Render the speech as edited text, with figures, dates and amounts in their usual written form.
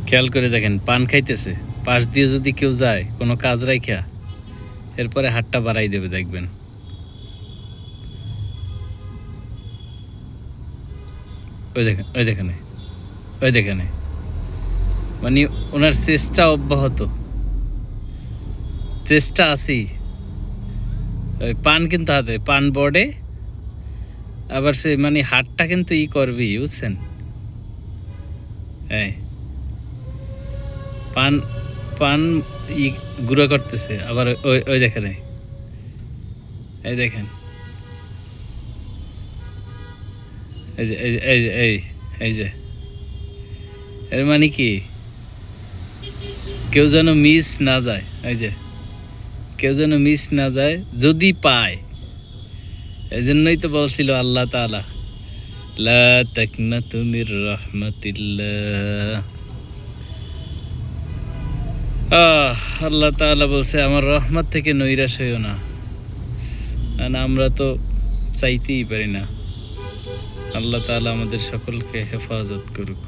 খেয়াল করে দেখেন, পান খাইতেছে, পাশ দিয়ে যদি কেউ যায় কোনো কাজ রাইখা, এরপরে হাতটা বাড়াই দেবে, দেখবেন। ওই দেখেন, ওই দেখেন, ওই দেখেন, মানে ওনার চেষ্টা অব্যাহত, চেষ্টা আছেই। ওই পান কিন্তু হাতে, পান বোর্ডে, আবার সে মানে হাতটা কিন্তু করবেই, বুঝছেন? এই পান পান গুঁড়ো করতেছে, আবার ওই ওই দেখেন, এই দেখেন, এই যে এই যে এই যে এর মানে কি, কেউ যেন মিস না যায়, এই যে কেউ যেন মিস না যায়, যদি পায়। এই জন্যই তো বলছিল আল্লাহ তাআলা, লা তাকনাতু মির রাহমাতিল্লাহ। আল্লাহ তাআলা বলছে, আমার রহমত থেকে নৈরাশ হইও না। না, আমরা তো চাইতেই পারি না। আল্লাহ তাআলা আমাদের সকলকে হেফাজত করুক।